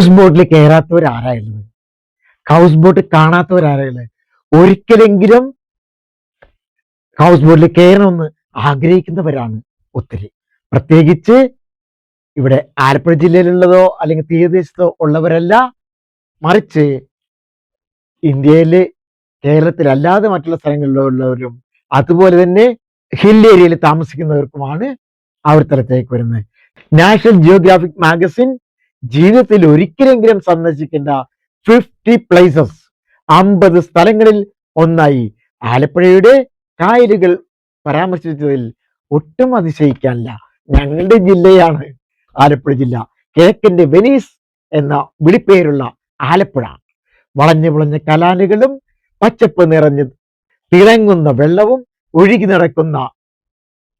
House ബോട്ടിൽ കയറാത്തവരാരായുള്ളത്? House boat കാണാത്തവരാരായുള്ളത്? ഒരിക്കലെങ്കിലും ഹൗസ് ബോട്ടിൽ കയറണമെന്ന് ആഗ്രഹിക്കുന്നവരാണ് ഒത്തിരി. പ്രത്യേകിച്ച് ഇവിടെ ആലപ്പുഴ ജില്ലയിലുള്ളതോ അല്ലെങ്കിൽ തീരദേശത്തോ ഉള്ളവരല്ല, മറിച്ച് ഇന്ത്യയിലെ കേരളത്തിലല്ലാതെ മറ്റുള്ള സ്ഥലങ്ങളിലുള്ളവരും അതുപോലെ തന്നെ ഹിൽ ഏരിയയിൽ താമസിക്കുന്നവർക്കുമാണ് ആ ഒരു തലത്തിലേക്ക് വരുന്നത്. നാഷണൽ ജിയോഗ്രാഫിക് മാഗസിൻ ജീവിതത്തിൽ ഒരിക്കലെങ്കിലും സന്ദർശിക്കേണ്ട 50 പ്ലേസസ് 50 സ്ഥലങ്ങളിൽ ഒന്നായി ആലപ്പുഴയുടെ കായലുകൾ പരാമർശിച്ചതിൽ ഒട്ടും അതിശയിക്കാനില്ല. ഞങ്ങളുടെ ജില്ലയാണ് ആലപ്പുഴ ജില്ല. കിഴക്കിന്റെ വെനീസ് എന്ന വിളിപ്പേരുള്ള ആലപ്പുഴ വളഞ്ഞു പുളഞ്ഞ കലാനുകളും പച്ചപ്പ് നിറഞ്ഞ് തിളങ്ങുന്ന വെള്ളവും ഒഴുകി നടക്കുന്ന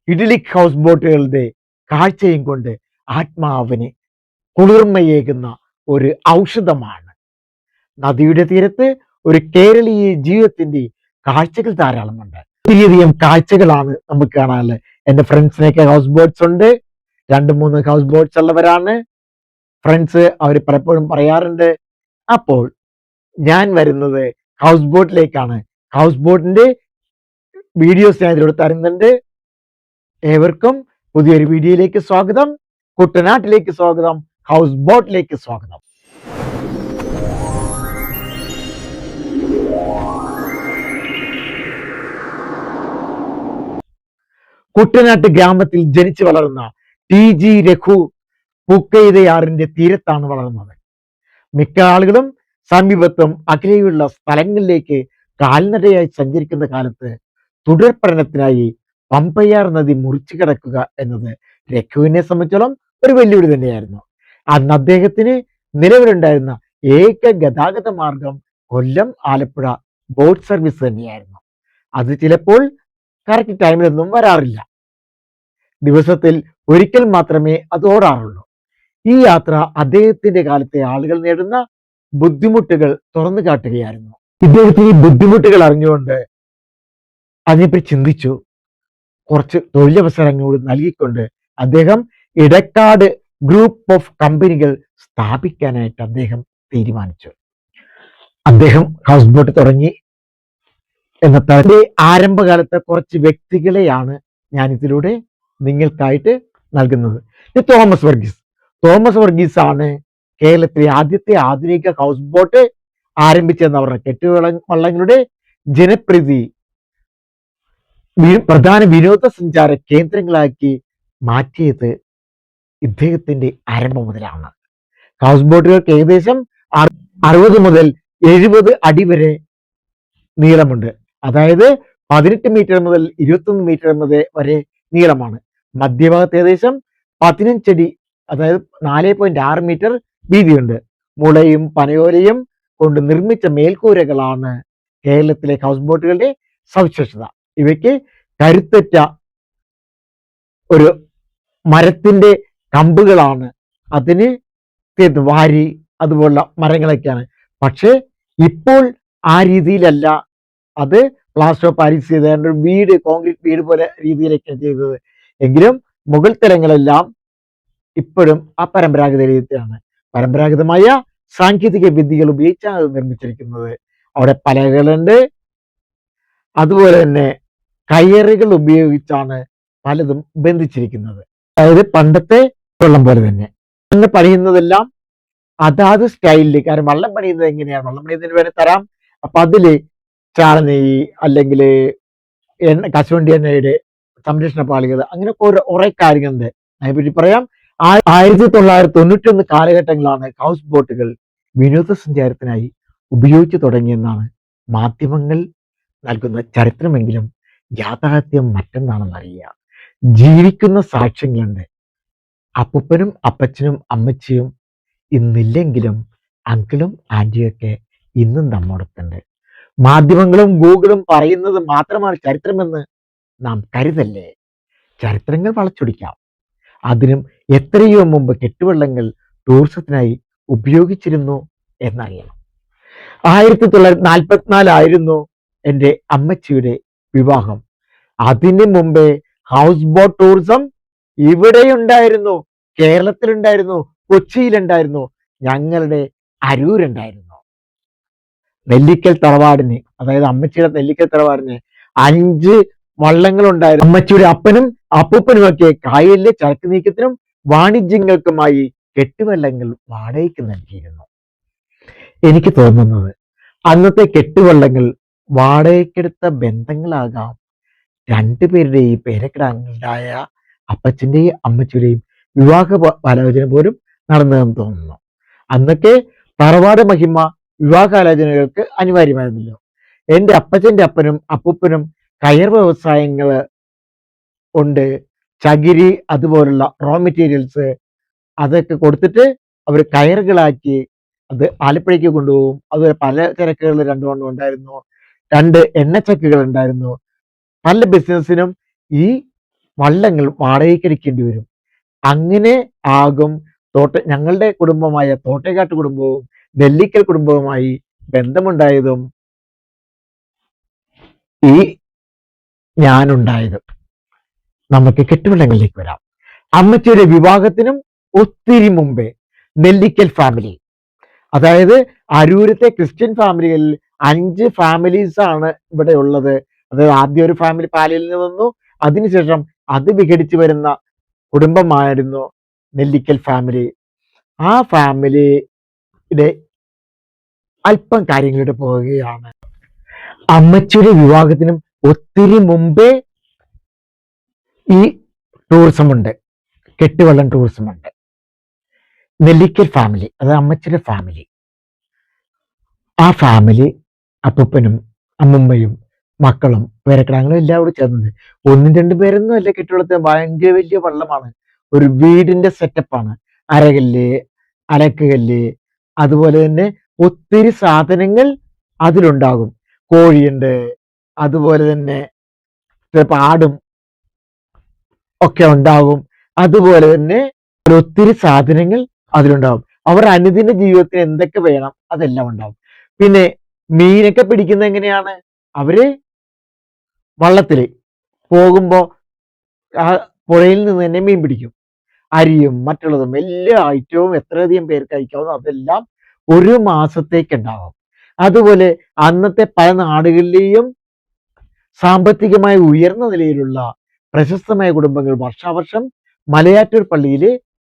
ഇഡ്ലിക് ഹൗസ് ബോട്ടുകളുടെ കാഴ്ചയും കൊണ്ട് ആത്മാവിന് കുളിർമയേകുന്ന ഒരു ഔഷധമാണ്. നദിയുടെ തീരത്ത് ഒരു കേരളീയ ജീവിതത്തിന്റെ കാഴ്ചകൾ ധാരാളമുണ്ട്. ഒത്തിരിയധികം കാഴ്ചകളാണ് നമുക്ക് കാണാനുള്ളത്. എൻ്റെ ഫ്രണ്ട്സിനൊക്കെ ഹൗസ് ബോട്ട്സ് ഉണ്ട്. 2-3 ഹൗസ് ബോട്ട്സ് ഉള്ളവരാണ് ഫ്രണ്ട്സ്. അവർ പലപ്പോഴും പറയാറുണ്ട്. അപ്പോൾ ഞാൻ വരുന്നത് ഹൗസ് ബോട്ടിലേക്കാണ്. ഹൗസ് ബോട്ടിന്റെ വീഡിയോസ് ഞാൻ ഇതിലൂടെ തരുന്നുണ്ട്. ഏവർക്കും പുതിയൊരു വീഡിയോയിലേക്ക് സ്വാഗതം. കുട്ടനാട്ടിലേക്ക് സ്വാഗതം. ഹൗസ് ബോട്ടിലേക്ക് സ്വാഗതം. കുട്ടനാട്ട് ഗ്രാമത്തിൽ ജനിച്ചു വളർന്ന TG രഘു പൂക്കൈതയാറിന്റെ തീരത്താണ് വളർന്നത്. മിക്ക ആളുകളും സമീപത്തും അകലെയുള്ള സ്ഥലങ്ങളിലേക്ക് കാൽനടയായി സഞ്ചരിക്കുന്ന കാലത്ത് തുടർ പഠനത്തിനായി പമ്പയാർ നദി മുറിച്ചു കിടക്കുക എന്നത് രഘുവിനെ സംബന്ധിച്ചോളം ഒരു വെല്ലുവിളി തന്നെയായിരുന്നു. അന്ന് അദ്ദേഹത്തിന് നിലവിലുണ്ടായിരുന്ന ഏക ഗതാഗത മാർഗം കൊല്ലം ആലപ്പുഴ ബോട്ട് സർവീസ് തന്നെയായിരുന്നു. അത് ചിലപ്പോൾ കറക്റ്റ് ടൈമിലൊന്നും വരാറില്ല. ദിവസത്തിൽ ഒരിക്കൽ മാത്രമേ അത് ഓടാറുള്ളൂ. ഈ യാത്ര അദ്ദേഹത്തിന്റെ കാലത്തെ ആളുകൾ നേടുന്ന ബുദ്ധിമുട്ടുകൾ തുറന്നു കാട്ടുകയായിരുന്നു. ഇദ്ദേഹത്തിന് ഈ ബുദ്ധിമുട്ടുകൾ അറിഞ്ഞുകൊണ്ട് അതിനെപ്പറ്റി ചിന്തിച്ചു. കുറച്ച് തൊഴിലവസരങ്ങൾ നൽകിക്കൊണ്ട് അദ്ദേഹം ഇടക്കാട് ഗ്രൂപ്പ് ഓഫ് കമ്പനികൾ സ്ഥാപിക്കാനായിട്ട് അദ്ദേഹം തീരുമാനിച്ചു. അദ്ദേഹം ഹൗസ് ബോട്ട് തുടങ്ങി. എന്നത്തെ ആരംഭകാലത്തെ കുറച്ച് വ്യക്തികളെയാണ് ഞാൻ ഇതിലൂടെ നിങ്ങൾക്കായിട്ട് നൽകുന്നത്. തോമസ് വർഗീസ് ആണ് കേരളത്തിലെ ആദ്യത്തെ ആധുനിക ഹൗസ് ബോട്ട് ആരംഭിച്ചെന്ന് പറഞ്ഞ കെട്ടുവള്ളങ്ങളുടെ ജനപ്രീതി പ്രധാന വിനോദസഞ്ചാര കേന്ദ്രങ്ങളാക്കി മാറ്റിയത് ഇദ്ദേഹത്തിന്റെ ആരംഭം മുതലാണ്. ഹൗസ് ബോട്ടുകൾക്ക് ഏകദേശം 60 മുതൽ 70 അടി വരെ നീളമുണ്ട്. അതായത് 18 മീറ്റർ മുതൽ 21 മീറ്റർ വരെ നീളമാണ്. മധ്യഭാഗത്ത് ഏകദേശം 15 അടി, അതായത് 4.6 മീറ്റർ വീതിയുണ്ട്. മുളയും പനയോലയും കൊണ്ട് നിർമ്മിച്ച മേൽക്കൂരകളാണ് കേരളത്തിലെ ഹൗസ് ബോട്ടുകളുടെ സവിശേഷത. ഇവയ്ക്ക് കരുത്തറ്റ ഒരു മരത്തിന്റെ കമ്പുകളാണ്. അതിന് വാരി അതുപോലുള്ള മരങ്ങളൊക്കെയാണ്. പക്ഷെ ഇപ്പോൾ ആ രീതിയിലല്ല. അത് പ്ലാസ്റ്റർ ഓഫ് പാരീസ് ചെയ്ത വീട്, കോൺക്രീറ്റ് വീട് പോലെ രീതിയിലേക്കാണ് ചെയ്തത്. എങ്കിലും മുകൾ തലങ്ങളെല്ലാം ഇപ്പോഴും ആ പരമ്പരാഗത രീതിയാണ്. പരമ്പരാഗതമായ സാങ്കേതിക വിദ്യകൾ ഉപയോഗിച്ചാണ് അത് നിർമ്മിച്ചിരിക്കുന്നത്. അവിടെ പലകളുണ്ട്. അതുപോലെ തന്നെ കയറുകൾ ഉപയോഗിച്ചാണ് പലതും ബന്ധിച്ചിരിക്കുന്നത്. അതായത് പണ്ടത്തെ വെള്ളം പോലെ തന്നെ അങ്ങനെ പണിയുന്നതെല്ലാം അതാത് സ്റ്റൈലിൽ. കാരണം വള്ളം പണിയുന്നത് എങ്ങനെയാണ്, വള്ളം പണിയുന്നതിന് വേണ്ടി തരാം. അപ്പൊ അതില് ചാളനെയ്യ് അല്ലെങ്കിൽ കശുവണ്ടി എണ്ണയുടെ സംരക്ഷണ പാളികൾ, അങ്ങനെ കുറെ കാര്യങ്ങളുണ്ട്. അതിനെപ്പറ്റി പറയാം. 1991 കാലഘട്ടങ്ങളാണ് ഹൗസ് ബോട്ടുകൾ വിനോദസഞ്ചാരത്തിനായി ഉപയോഗിച്ചു തുടങ്ങിയെന്നാണ് മാധ്യമങ്ങൾ നൽകുന്ന ചരിത്രമെങ്കിലും യാഥാർത്ഥ്യം മറ്റൊന്നാണെന്ന് അറിയുക. ജീവിക്കുന്ന സാക്ഷ്യങ്ങളുണ്ട്. അപ്പൂപ്പനും അപ്പച്ചനും അമ്മച്ചിയും ഇന്നില്ലെങ്കിലും അങ്കിളും ആന്റിയൊക്കെ ഇന്നും നമ്മോടൊപ്പുണ്ട്. മാധ്യമങ്ങളും ഗൂഗിളും പറയുന്നത് മാത്രമാണ് ചരിത്രമെന്ന് നാം കരുതല്ലേ. ചരിത്രങ്ങൾ വളച്ചൊടിക്കാം. അതിനും എത്രയോ മുമ്പ് കെട്ടുവള്ളങ്ങൾ ടൂറിസത്തിനായി ഉപയോഗിച്ചിരുന്നു എന്നറിയണം. 1944 എൻ്റെ അമ്മച്ചിയുടെ വിവാഹം. അതിന് മുമ്പേ ഹൗസ് ബോട്ട് ടൂറിസം ഇവിടെ ഉണ്ടായിരുന്നു, കേരളത്തിലുണ്ടായിരുന്നു, കൊച്ചിയിലുണ്ടായിരുന്നു. ഞങ്ങളുടെ അരൂരുണ്ടായിരുന്നു. നെല്ലിക്കൽ തറവാടിന്, അതായത് അമ്മച്ചിയുടെ നെല്ലിക്കൽ തറവാടിന് 5 വള്ളങ്ങളുണ്ടായിരുന്നു. അമ്മച്ചിയുടെ അപ്പനും അപ്പൂപ്പനുമൊക്കെ കായലിലെ ചരക്ക് നീക്കത്തിനും വാണിജ്യങ്ങൾക്കുമായി കെട്ടുവള്ളങ്ങൾ വാടകയ്ക്ക് നൽകിയിരുന്നു. എനിക്ക് തോന്നുന്നത് അന്നത്തെ കെട്ടുവള്ളങ്ങൾ വാടകയ്ക്കെടുത്ത ബന്ധങ്ങളാകാം രണ്ടുപേരുടെയും പേരക്കിടാങ്ങളുണ്ടായ അപ്പച്ചന്റെയും അമ്മച്ചിയുടെയും വിവാഹ ആലോചന പോലും നടന്നതെന്ന് തോന്നുന്നു. അന്നൊക്കെ തറവാട് മഹിമ വിവാഹാലോചനകൾക്ക് അനിവാര്യമായിരുന്നല്ലോ. എൻ്റെ അപ്പച്ചൻ്റെ അപ്പനും അപ്പൂപ്പനും കയർ വ്യവസായങ്ങൾ ഉണ്ട്. ചകിരി അതുപോലുള്ള റോ മെറ്റീരിയൽസ് അതൊക്കെ കൊടുത്തിട്ട് അവർ കയറുകളാക്കി അത് ആലപ്പുഴയ്ക്ക് കൊണ്ടുപോകും. അതുപോലെ പല ചരക്കുകൾ 2 എണ്ണം ഉണ്ടായിരുന്നു. 2 എണ്ണച്ചക്കുകൾ ഉണ്ടായിരുന്നു. പല ബിസിനസ്സിനും ഈ വള്ളങ്ങൾ വാടകയ്ക്ക് എടുക്കേണ്ടി വരും. അങ്ങനെ ആകും ഞങ്ങളുടെ കുടുംബമായ തോട്ടേക്കാട്ട് കുടുംബവും നെല്ലിക്കൽ കുടുംബവുമായി ബന്ധമുണ്ടായതും ഈ ഞാനുണ്ടായതും. നമുക്ക് കെട്ടുവള്ളങ്ങളിലേക്ക് വരാം. അമ്മച്ചിയുടെ വിവാഹത്തിനും ഒത്തിരി മുമ്പേ നെല്ലിക്കൽ ഫാമിലി, അതായത് അരൂരത്തെ ക്രിസ്ത്യൻ ഫാമിലികളിൽ 5 ഫാമിലീസ് ആണ് ഇവിടെ ഉള്ളത്. അതായത് ആദ്യം ഒരു ഫാമിലി പാലയിൽ നിന്ന് വന്നു. അതിനുശേഷം അത് വിഘടിച്ചു വരുന്ന കുടുംബമായിരുന്നു നെല്ലിക്കൽ ഫാമിലി. ആ ഫാമിലിയുടെ അല്പം കാര്യങ്ങളിലൂടെ പോവുകയാണ്. അമ്മച്ചിയുടെ വിവാഹത്തിനും ഒത്തിരി മുമ്പേ ഈ ടൂറിസം ഉണ്ട്, കെട്ടുവള്ളം ടൂറിസം ഉണ്ട്. നെല്ലിക്കൽ ഫാമിലി, അതായത് അമ്മച്ചിയുടെ ഫാമിലി, ആ ഫാമിലി അപ്പൂപ്പനും അമ്മുമ്മയും മക്കളും പേരക്കിടാങ്ങളും എല്ലാം കൂടി ചേർന്നത് 1-2 പേരൊന്നും അല്ല. കെട്ടുവള്ളത്തിന് ഭയങ്കര വലിയ വള്ളമാണ്. ഒരു വീടിന്റെ സെറ്റപ്പാണ്. അരകല്ല്, അലക്കുകല്ല്, അതുപോലെ തന്നെ ഒത്തിരി സാധനങ്ങൾ അതിലുണ്ടാകും. കോഴിയുണ്ട്, അതുപോലെ തന്നെ ചിലപ്പോൾ ആടും ഒക്കെ ഉണ്ടാകും. അതുപോലെ തന്നെ ഒത്തിരി സാധനങ്ങൾ അതിലുണ്ടാകും. അവർ അനുദിന ജീവിതത്തിന് എന്തൊക്കെ വേണം അതെല്ലാം ഉണ്ടാവും. പിന്നെ മീനൊക്കെ പിടിക്കുന്നത് എങ്ങനെയാണ്? അവര് വള്ളത്തില് പോകുമ്പോ ആ പുഴയിൽ നിന്ന് തന്നെ മീൻ പിടിക്കും. അരിയും മറ്റുള്ളതും എല്ലാ ഐറ്റവും എത്രയധികം പേർക്ക് കഴിക്കാവുന്ന അതെല്ലാം 1 മാസത്തേക്ക് ഉണ്ടാവും. അതുപോലെ അന്നത്തെ പല നാടുകളിലെയും സാമ്പത്തികമായി ഉയർന്ന നിലയിലുള്ള പ്രശസ്തമായ കുടുംബങ്ങൾ വർഷാവർഷം മലയാറ്റൂർ പള്ളിയിൽ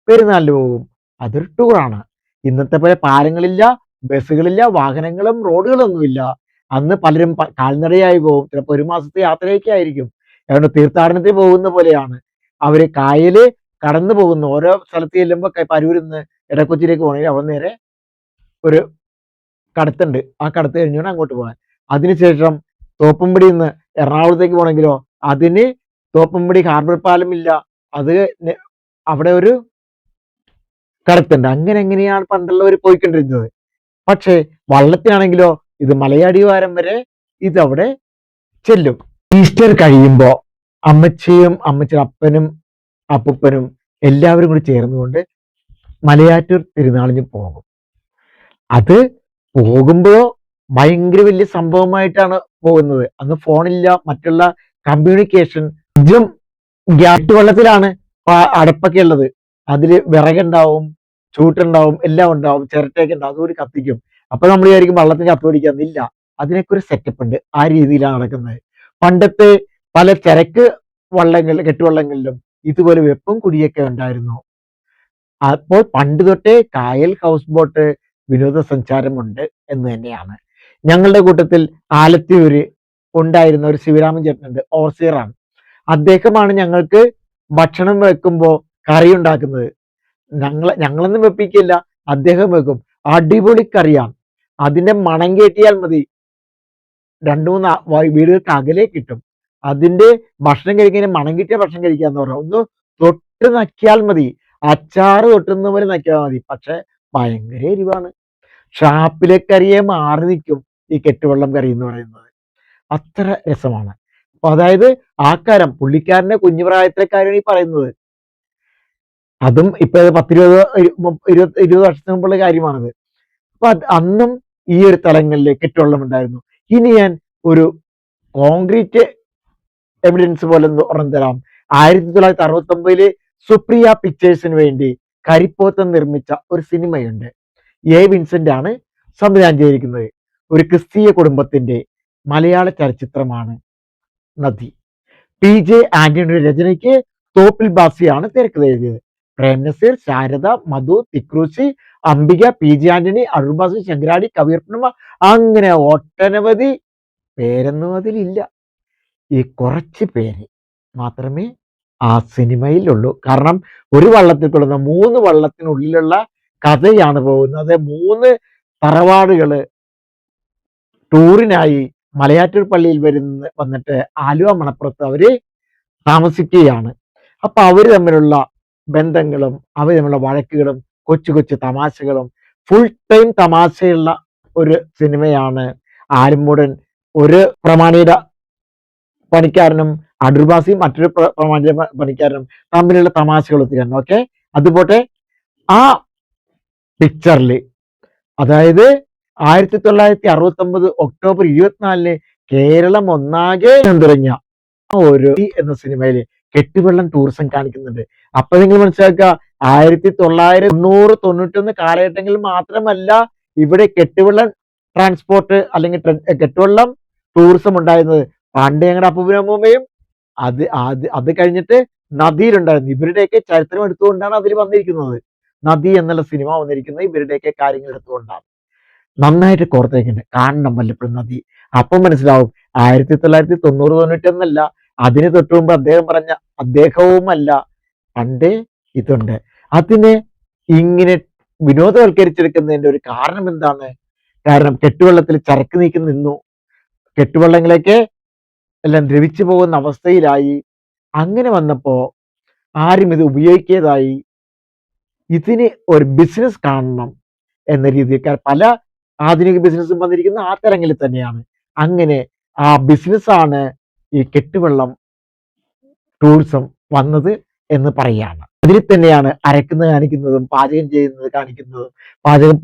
പെരുന്നാളിന് പോകും. അതൊരു ടൂറാണ്. ഇന്നത്തെ പോലെ പാലങ്ങളില്ല, ബസ്സുകളില്ല, വാഹനങ്ങളും റോഡുകളൊന്നുമില്ല. അന്ന് പലരും കാൽനടയായി പോകും. ചിലപ്പോൾ 1 മാസത്തെ യാത്രയൊക്കെ ആയിരിക്കും. അതുകൊണ്ട് തീർത്ഥാടനത്തിന് പോകുന്ന പോലെയാണ്. അവര് കായല് കടന്നു പോകുന്ന ഓരോ സ്ഥലത്ത് ചെല്ലുമ്പോൾ പരൂരിൽ നിന്ന് ഇടക്കൊച്ചിയിലേക്ക് പോകണമെങ്കിൽ അവിടെ നേരെ ഒരു കടത്തുണ്ട്. ആ കടത്ത് കഴിഞ്ഞുകൊണ്ട് അങ്ങോട്ട് പോകാൻ. അതിനുശേഷം തോപ്പുംപടിയിൽ നിന്ന് എറണാകുളത്തേക്ക് പോകണമെങ്കിലോ അതിന് തോപ്പുംപടി ഹാർബർ പാലമില്ല, അത് അവിടെ ഒരു കടത്തുണ്ട്. എങ്ങനെയാണ് പണ്ടുള്ളവർ പോയിക്കൊണ്ടിരുന്നത്. പക്ഷേ വള്ളത്തിനാണെങ്കിലോ ഇത് മലയാടിവാരം വരെ ഇതവിടെ ചെല്ലും. ഈസ്റ്റർ കഴിയുമ്പോൾ അമ്മച്ചിയും അമ്മച്ചിയുടെ അപ്പനും അപ്പൂപ്പനും എല്ലാവരും കൂടി ചേർന്നുകൊണ്ട് മലയാറ്റൂർ തിരുനാളിന് പോകും. അത് പോകുമ്പോഴോ ഭയങ്കര വലിയ സംഭവമായിട്ടാണ് പോകുന്നത്. അന്ന് ഫോണില്ല, മറ്റുള്ള കമ്മ്യൂണിക്കേഷൻ വള്ളത്തിലാണ് അടപ്പൊക്കെ ഉള്ളത്. അതില് വിറകുണ്ടാവും, ചൂട്ടുണ്ടാവും, എല്ലാം ഉണ്ടാവും, ചിരട്ടയൊക്കെ ഉണ്ടാവും, അതുകൂടി കത്തിക്കും. അപ്പൊ നമ്മൾ വിചാരിക്കും വള്ളത്തിന് കത്ത് പിടിക്കാന്നില്ല. അതിനൊക്കെ ഒരു സെറ്റപ്പ് ഉണ്ട്. ആ രീതിയിലാണ് നടക്കുന്നത്. പണ്ടത്തെ പല ചരക്ക് കെട്ടുവള്ളങ്ങളിലും ഇതുപോലെ വെപ്പും കുടിയൊക്കെ ഉണ്ടായിരുന്നു. അപ്പോൾ പണ്ട് തൊട്ടേ കായൽ ഹൗസ് ബോട്ട് വിനോദസഞ്ചാരമുണ്ട് എന്ന് തന്നെയാണ്. ഞങ്ങളുടെ കൂട്ടത്തിൽ ആലത്തിയൂര് ഉണ്ടായിരുന്ന ഒരു ശിവരാമൻ ചേട്ടനുണ്ട്, ഓവർസിയറാണ്. അദ്ദേഹമാണ് ഞങ്ങൾക്ക് ഭക്ഷണം വെക്കുമ്പോൾ കറി ഉണ്ടാക്കുന്നത്. ഞങ്ങളൊന്നും വെപ്പിക്കില്ല, അദ്ദേഹം വെക്കും. അടിപൊളി കറിയാണ്. അതിന്റെ മണം കേട്ടിയാൽ മതി 2-3 വീടുകൾക്ക് അകലെ കിട്ടും. അതിന്റെ ഭക്ഷണം കഴിക്കാൻ മണം കിട്ടിയ ഭക്ഷണം കഴിക്കാന്ന് പറഞ്ഞാൽ ഒന്ന് തൊട്ട് നക്കിയാൽ മതി. അച്ചാറ് തൊട്ടുന്ന പോലെ നക്കിയാൽ മതി. പക്ഷെ ഭയങ്കര എരിവാണ്. ഷാപ്പിലെ കറിയെ മാറി നിൽക്കും ഈ കെട്ടുവള്ളം കറി എന്ന് പറയുന്നത്. അത്ര രസമാണ്. അപ്പൊ അതായത് ആ കാലം പുള്ളിക്കാരന്റെ കുഞ്ഞുപ്രായത്തിലെ കാര്യമാണ് ഈ പറയുന്നത്. അതും ഇപ്പൊ 10-20 വർഷത്തിന് മുമ്പുള്ള കാര്യമാണത്. അപ്പൊ അന്നും ഈ ഒരു തലങ്ങളിൽ കെട്ടുവള്ളം ഉണ്ടായിരുന്നു. ഇനി ഞാൻ ഒരു കോൺക്രീറ്റ് എവിഡൻസ് പോലെ ഒരെണ്ണം തരാം. 1969 സുപ്രിയ പിക്ചേഴ്സിന് വേണ്ടി കരിപ്പോത്തൻ നിർമ്മിച്ച ഒരു സിനിമയുണ്ട്. എ വിൻസെന്റ് ആണ് സംവിധാനം ചെയ്തിരിക്കുന്നത്. ഒരു ക്രിസ്തീയ കുടുംബത്തിന്റെ മലയാള ചലച്ചിത്രമാണ് നദി. PJ ആന്റണിയുടെ രചനയ്ക്ക് തോപ്പിൽ ബാസിയാണ് തിരക്കഥ എഴുതിയത്. പ്രേം നസീർ, ശാരദ, മധു, തിക്രൂശി, അംബിക, PJ ആന്റണി, അടൂർ ബാസി, ശങ്കരാടി, കവിയൂർ പൊന്നമ്മ, അങ്ങനെ ഒട്ടനവധി പേരൊന്നും അതിലില്ല. ഈ കുറച്ച് പേര് മാത്രമേ ആ സിനിമയിലുള്ളൂ. കാരണം ഒരു വള്ളത്തിൽ കൊള്ളുന്ന 3 വള്ളത്തിനുള്ളിലുള്ള കഥയാണ് പോകുന്നത്. 3 തറവാടുകള് ടൂറിനായി മലയാറ്റൂർ പള്ളിയിൽ വന്നിട്ട് ആലുവ മണപ്പുറത്ത് അവര് താമസിക്കുകയാണ്. അപ്പൊ അവര് തമ്മിലുള്ള ബന്ധങ്ങളും അവർ തമ്മിലുള്ള വഴക്കുകളും കൊച്ചു കൊച്ചു തമാശകളും ഫുൾ ടൈം തമാശയുള്ള ഒരു സിനിമയാണ് ആലുമൂടൻ. ഒരു പ്രമാണിയുടെ പണിക്കാരനും അടൂർ ബാസിയും മറ്റൊരു പ്രമാണിയുടെ പണിക്കാരനും തമ്മിലുള്ള തമാശകൾ ഒത്തിരിയാണ്. ഓക്കെ, അതുപോലെ ആ പിക്ചറിൽ, അതായത് 1969 ഒക്ടോബർ 24 കേരളം ഒന്നാകെ തുടങ്ങിയ ഒരു എന്ന സിനിമയിൽ കെട്ടുവെള്ളം ടൂറിസം കാണിക്കുന്നുണ്ട്. അപ്പൊ നിങ്ങൾ മനസ്സിലാക്കുക, 1990-91 കാലഘട്ടങ്ങളിൽ മാത്രമല്ല ഇവിടെ കെട്ടുവെള്ളം ട്രാൻസ്പോർട്ട് അല്ലെങ്കിൽ കെട്ടുവെള്ളം ടൂറിസം ഉണ്ടായിരുന്നത്. പണ്ട് ഞങ്ങളുടെ അപ്പൂപ്പനും അത് കഴിഞ്ഞിട്ട് നദിയിലുണ്ടായിരുന്നു. ഇവരുടെയൊക്കെ ചരിത്രം എടുത്തുകൊണ്ടാണ് അതിൽ വന്നിരിക്കുന്നത്. നദി എന്നുള്ള സിനിമ വന്നിരിക്കുന്നത് ഇവരുടെയൊക്കെ കാര്യങ്ങൾ എടുത്തുകൊണ്ടാണ്. നന്നായിട്ട് കോർത്തേക്കുണ്ട്, കാണണം വല്ലപ്പോഴും നദി. അപ്പം മനസ്സിലാവും 1990-91 അതിന് തൊട്ട് മുമ്പ് അദ്ദേഹവുമല്ല പണ്ടേ ഇതുണ്ട്. അതിനെ ഇങ്ങനെ വിനോദവൽക്കരിച്ചെടുക്കുന്നതിന്റെ ഒരു കാരണം എന്താണ്? കാരണം കെട്ടുവെള്ളത്തിൽ ചരക്ക് നീക്കി നിന്നു, കെട്ടുവള്ളങ്ങളൊക്കെ എല്ലാം ദ്രവിച്ചു പോകുന്ന അവസ്ഥയിലായി. അങ്ങനെ വന്നപ്പോ ആരും ഇത് ഉപയോഗിക്കാതായി. ഇതിന് ഒരു ബിസിനസ് കാണണം എന്ന രീതിയിൽ പല ആധുനിക ബിസിനസ്സും വന്നിരിക്കുന്ന ആ തരങ്ങളിൽ തന്നെയാണ്. അങ്ങനെ ആ ബിസിനസ്സാണ് ഈ കെട്ടുവെള്ളം ടൂറിസം വന്നത് എന്ന് പറയുകയാണ്. അതിൽ തന്നെയാണ് അരക്കുന്നത് കാണിക്കുന്നതും പാചകം ചെയ്യുന്നത് കാണിക്കുന്നതും. പാചകം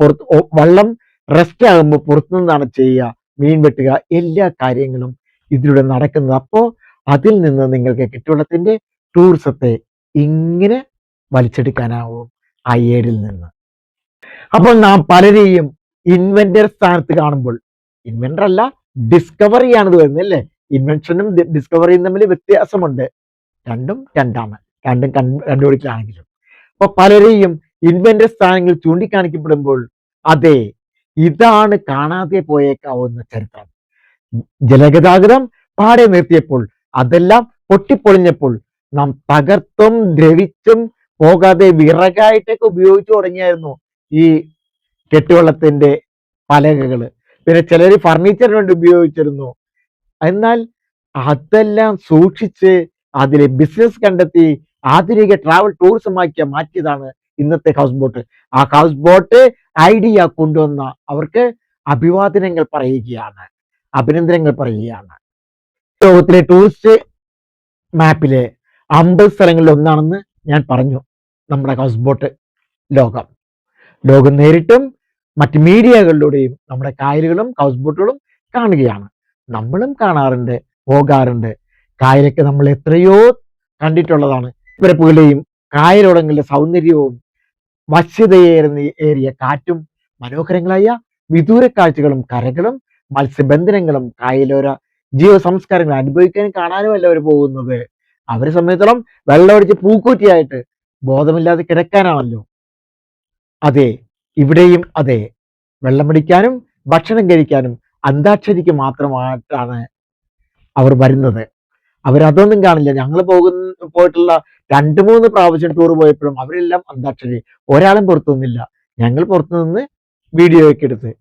വെള്ളം റെസ്റ്റ് ആകുമ്പോൾ പുറത്തു നിന്നാണ് ചെയ്യുക, മീൻ വെട്ടുക, എല്ലാ കാര്യങ്ങളും ഇതിലൂടെ നടക്കുന്നത്. അപ്പോൾ അതിൽ നിന്ന് നിങ്ങൾക്ക് കെട്ടുവെള്ളത്തിന്റെ ടൂറിസത്തെ ഇങ്ങനെ വലിച്ചെടുക്കാനാവും ആ ഏടിൽ നിന്ന്. അപ്പോൾ നാം പലരെയും ഇൻവെന്റർ സ്ഥാനത്ത് കാണുമ്പോൾ, ഇൻവെന്റർ അല്ല ഡിസ്കവറിയാണ് ഇത് വരുന്നത് അല്ലേ? ഇൻവെൻഷനും ഡിസ്കവറിയും തമ്മിൽ വ്യത്യാസമുണ്ട്. രണ്ടും കണ്ടുപിടിക്കലാണെങ്കിലും. അപ്പൊ പലരെയും ഇൻവെന്റർ സ്ഥാനങ്ങൾ ചൂണ്ടിക്കാണിക്കപ്പെടുമ്പോൾ അതെ, ഇതാണ് കാണാതെ പോയേക്കാവുന്ന ചരിത്രം. ജലഗതാഗതം പാടെ നിർത്തിയപ്പോൾ, അതെല്ലാം പൊട്ടിപ്പൊളിഞ്ഞപ്പോൾ നാം തകർത്തും ദ്രവിച്ചും പോകാതെ വിറകായിട്ടൊക്കെ ഉപയോഗിച്ചു തുടങ്ങിയായിരുന്നു ഈ കെട്ടുവെള്ളത്തിന്റെ പലകകള്. പിന്നെ ചിലർ ഫർണിച്ചറിന് വേണ്ടി ഉപയോഗിച്ചിരുന്നു. എന്നാൽ അതെല്ലാം സൂക്ഷിച്ച് അതിലെ ബിസിനസ് കണ്ടെത്തി ആധുനിക ട്രാവൽ ടൂറിസമാക്കി മാറ്റിയതാണ് ഇന്നത്തെ ഹൗസ് ബോട്ട്. ആ ഹൗസ് ബോട്ട് ഐഡിയ കൊണ്ടുവന്ന അവർക്ക് അഭിനന്ദനങ്ങൾ പറയുകയാണ്. ലോകത്തിലെ ടൂറിസ്റ്റ് മാപ്പിലെ 50 സ്ഥലങ്ങളിൽ ഒന്നാണെന്ന് ഞാൻ പറഞ്ഞു നമ്മുടെ ഹൗസ് ബോട്ട് ലോകം നേരിട്ടും മറ്റ് മീഡിയകളിലൂടെയും നമ്മുടെ കായലുകളും ഹൗസ് ബോട്ടുകളും കാണുകയാണ്. നമ്മളും കാണാറുണ്ട്, പോകാറുണ്ട്. കായലൊക്കെ നമ്മൾ എത്രയോ കണ്ടിട്ടുള്ളതാണ്. പരപ്പുകളുടെയും കായലോളങ്ങളുടെ സൗന്ദര്യവും വശ്യതയേറിയ കാറ്റും മനോഹരങ്ങളായ വിദൂര കാഴ്ചകളും കരകളും മത്സ്യബന്ധനങ്ങളും കായലോര ജീവ സംസ്കാരങ്ങൾ അനുഭവിക്കാനും കാണാനും അല്ല അവർ പോകുന്നത്. അവരെ സംബന്ധിച്ചോളം വെള്ളമടിച്ച് പൂക്കൂറ്റിയായിട്ട് ബോധമില്ലാതെ കിടക്കാനാണല്ലോ. അതെ, ഇവിടെയും അതെ, വെള്ളമടിക്കാനും ഭക്ഷണം കഴിക്കാനും അന്താക്ഷരിക്ക് മാത്രമായിട്ടാണ് അവർ വരുന്നത്. അവരതൊന്നും കാണില്ല. ഞങ്ങൾ പോയിട്ടുള്ള 2-3 പ്രാവശ്യം ടൂർ പോയപ്പോഴും അവരെല്ലാം അന്താക്ഷരി, ഒരാളും പുറത്തു നിന്നില്ല. ഞങ്ങൾ പുറത്തു നിന്ന് വീഡിയോ ഒക്കെ എടുത്ത്.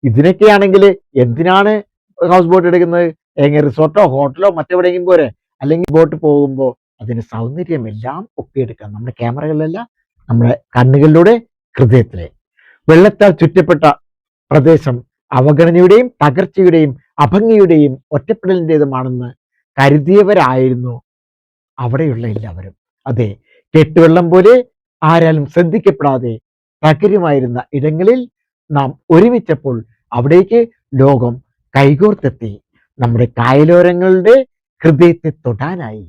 ഇതിനൊക്കെയാണെങ്കിൽ എന്തിനാണ് ഹൗസ് ബോട്ട് എടുക്കുന്നത്? എങ്ങനെ റിസോർട്ടോ ഹോട്ടലോ മറ്റെവിടെയെങ്കിലും പോരെ? അല്ലെങ്കിൽ ബോട്ട് പോകുമ്പോൾ അതിന് സൗന്ദര്യം എല്ലാം ഒപ്പിയെടുക്കാം. നമ്മുടെ ക്യാമറകളിലല്ല, നമ്മുടെ കണ്ണുകളിലൂടെ, ഹൃദയത്തിലെ. വെള്ളത്താൽ ചുറ്റപ്പെട്ട പ്രദേശം അവഗണനയുടെയും തകർച്ചയുടെയും അഭംഗിയുടെയും ഒറ്റപ്പെടലിൻ്റെതുമാണെന്ന് കരുതിയവരായിരുന്നു അവിടെയുള്ള എല്ലാവരും. അതെ, കെട്ടുവെള്ളം പോലെ ആരാലും ശ്രദ്ധിക്കപ്പെടാതെ തകരുമായിരുന്ന ഇടങ്ങളിൽ നാം ഒരുമിച്ചപ്പോൾ അവിടേക്ക് ലോകം കൈകോർത്തെത്തി. നമ്മുടെ കായലോരങ്ങളുടെ ഹൃദയത്തെ തൊടാനായി.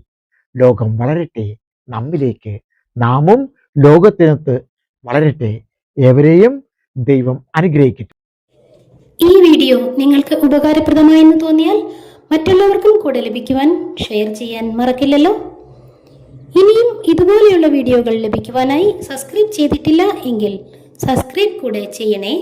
ലോകം വളരട്ടെ നമ്മിലേക്ക്, നാമും ലോകത്തിനകത്ത് വളരട്ടെ. ഏവരെയും ദൈവം അനുഗ്രഹിക്കട്ടെ. ഈ വീഡിയോ നിങ്ങൾക്ക് ഉപകാരപ്രദമായെന്ന് തോന്നിയാൽ മറ്റുള്ളവർക്കും കൂടെ ലഭിക്കുവാൻ ഷെയർ ചെയ്യാൻ മറക്കില്ലല്ലോ. ഇനിയും ഇതുപോലെയുള്ള വീഡിയോകൾ ലഭിക്കുവാനായി സബ്സ്ക്രൈബ് ചെയ്തിട്ടില്ല എങ്കിൽ സബ്സ്ക്രൈബ് കൂടെ ചെയ്യണേ.